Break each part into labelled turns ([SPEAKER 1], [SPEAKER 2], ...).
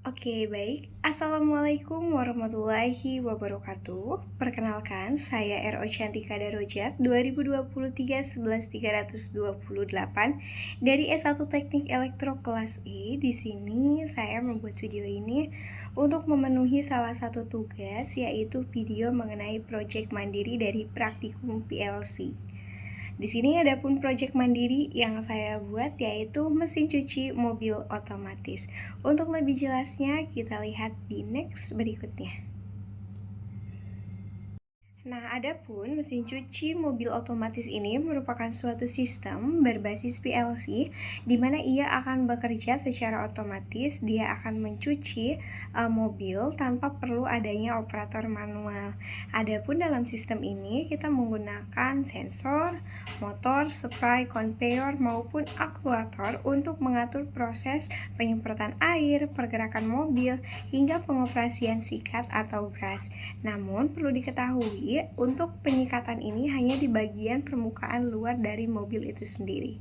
[SPEAKER 1] Oke, baik. Assalamualaikum warahmatullahi wabarakatuh. Perkenalkan, saya RO Cantika Darojat 2023 11328 dari S1 Teknik Elektro kelas E. Di sini saya membuat video ini untuk memenuhi salah satu tugas, yaitu video mengenai proyek mandiri dari praktikum PLC. Di sini ada pun proyek mandiri yang saya buat, yaitu mesin cuci mobil otomatis. Untuk lebih jelasnya kita lihat di next berikutnya. Nah, adapun mesin cuci mobil otomatis ini merupakan suatu sistem berbasis PLC di mana ia akan bekerja secara otomatis. Dia akan mencuci mobil tanpa perlu adanya operator manual. Adapun dalam sistem ini kita menggunakan sensor, motor, spray, conveyor maupun aktuator untuk mengatur proses penyemprotan air, pergerakan mobil hingga pengoperasian sikat atau brush. Namun perlu diketahui untuk penyikatan ini hanya di bagian permukaan luar dari mobil itu sendiri.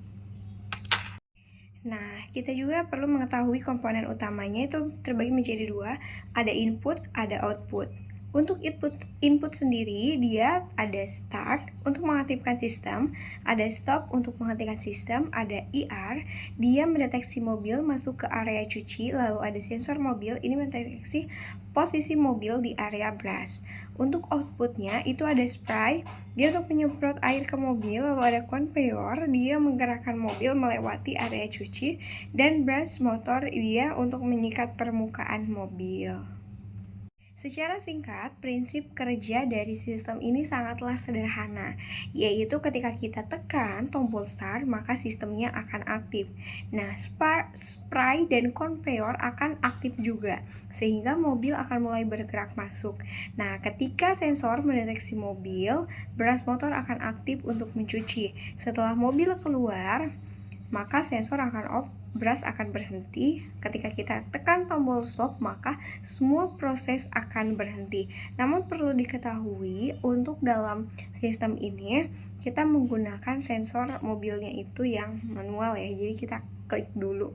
[SPEAKER 1] Nah, kita juga perlu mengetahui komponen utamanya itu terbagi menjadi dua, ada input, ada output. Untuk input sendiri, dia ada start untuk mengaktifkan sistem, ada stop untuk menghentikan sistem, ada ER, dia mendeteksi mobil masuk ke area cuci, lalu ada sensor mobil, ini mendeteksi posisi mobil di area brush. Untuk outputnya itu ada spray, dia untuk menyemprot air ke mobil, lalu ada conveyor, dia menggerakkan mobil melewati area cuci, dan brush motor dia untuk menyikat permukaan mobil. Secara singkat, prinsip kerja dari sistem ini sangatlah sederhana, yaitu ketika kita tekan tombol start, maka sistemnya akan aktif. Nah, spray dan conveyor akan aktif juga, sehingga mobil akan mulai bergerak masuk. Nah, ketika sensor mendeteksi mobil, brush motor akan aktif untuk mencuci. Setelah mobil keluar, maka sensor akan off, brush akan berhenti. Ketika kita tekan tombol stop, maka semua proses akan berhenti. Namun perlu diketahui untuk dalam sistem ini kita menggunakan sensor mobilnya itu yang manual ya. Jadi kita klik dulu.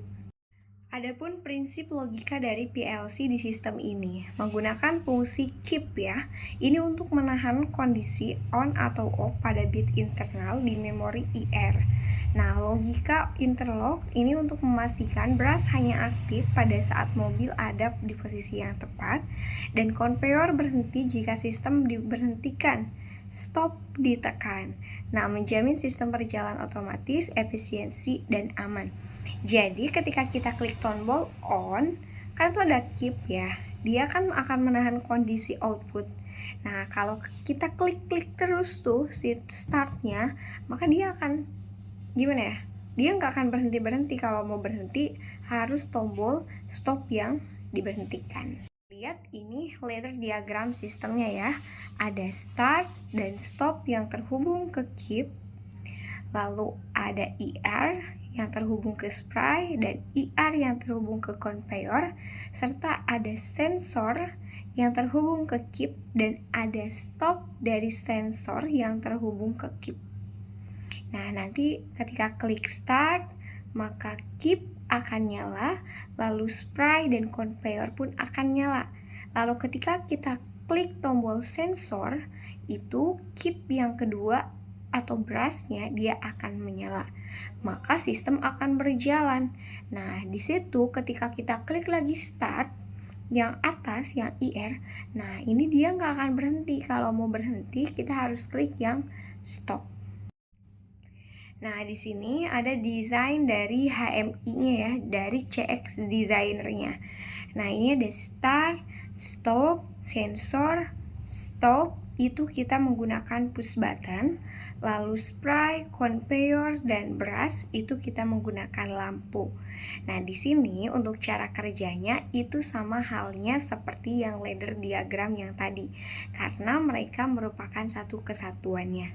[SPEAKER 1] Adapun prinsip logika dari PLC di sistem ini menggunakan fungsi keep ya. Ini untuk menahan kondisi on atau off pada bit internal di memori IR. Nah, logika interlock ini untuk memastikan brush hanya aktif pada saat mobil ada di posisi yang tepat, dan conveyor berhenti jika sistem diberhentikan. Stop ditekan. Nah, menjamin sistem berjalan otomatis, efisiensi, dan aman. Jadi ketika kita klik tombol on, kan itu ada keep ya, dia kan akan menahan kondisi output. Nah, kalau kita klik-klik terus tuh si startnya, maka dia akan gimana ya, dia nggak akan berhenti-berhenti. Kalau mau berhenti harus tombol stop yang diberhentikan. Lihat ini ladder diagram sistemnya ya, ada start dan stop yang terhubung ke keep, lalu ada ER yang terhubung ke spray dan ER yang terhubung ke conveyor, serta ada sensor yang terhubung ke keep dan ada stop dari sensor yang terhubung ke keep. Nah, nanti ketika klik start, maka keep akan nyala, lalu spray dan conveyor pun akan nyala. Lalu ketika kita klik tombol sensor, itu keep yang kedua atau brushnya dia akan menyala, maka sistem akan berjalan. Nah, di situ ketika kita klik lagi start, yang atas yang IR, nah ini dia nggak akan berhenti. Kalau mau berhenti kita harus klik yang stop. Nah, di sini ada desain dari HMI-nya ya, dari CX designernya. Nah, ini ada start, stop, sensor, stop, itu kita menggunakan push button. Lalu spray, conveyor, dan brush itu kita menggunakan lampu. Nah, di sini untuk cara kerjanya itu sama halnya seperti yang ladder diagram yang tadi, karena mereka merupakan satu kesatuannya.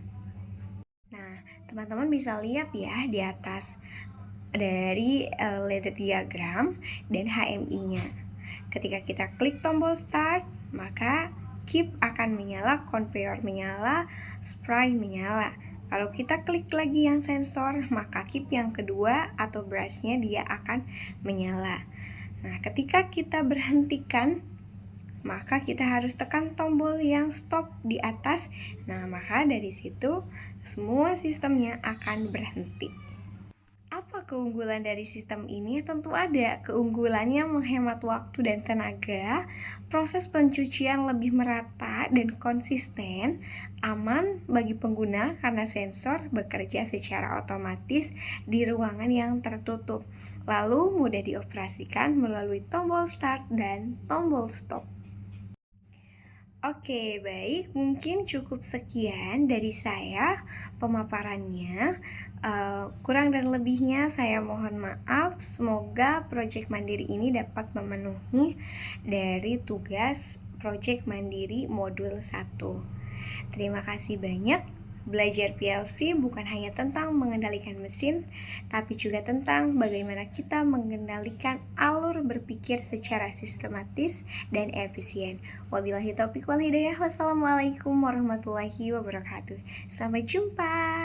[SPEAKER 1] Nah, teman-teman bisa lihat ya di atas dari ladder diagram dan HMI-nya. Ketika kita klik tombol start, maka keep akan menyala, conveyor menyala, spray menyala. Kalau kita klik lagi yang sensor, maka keep yang kedua atau brushnya dia akan menyala. Nah, ketika kita berhentikan, maka kita harus tekan tombol yang stop di atas. Nah, maka dari situ semua sistemnya akan berhenti. Apa keunggulan dari sistem ini? Tentu ada. Keunggulannya menghemat waktu dan tenaga, proses pencucian lebih merata dan konsisten, aman bagi pengguna karena sensor bekerja secara otomatis di ruangan yang tertutup, lalu mudah dioperasikan melalui tombol start dan tombol stop. Oke, baik. Mungkin cukup sekian dari saya pemaparannya. Kurang dan lebihnya saya mohon maaf. Semoga Project Mandiri ini dapat memenuhi dari tugas Project Mandiri Modul 1. Terima kasih banyak. Belajar PLC bukan hanya tentang mengendalikan mesin, tapi juga tentang bagaimana kita mengendalikan alur berpikir secara sistematis dan efisien. Wabillahi taufiq wal hidayah. Wassalamualaikum warahmatullahi wabarakatuh. Sampai jumpa.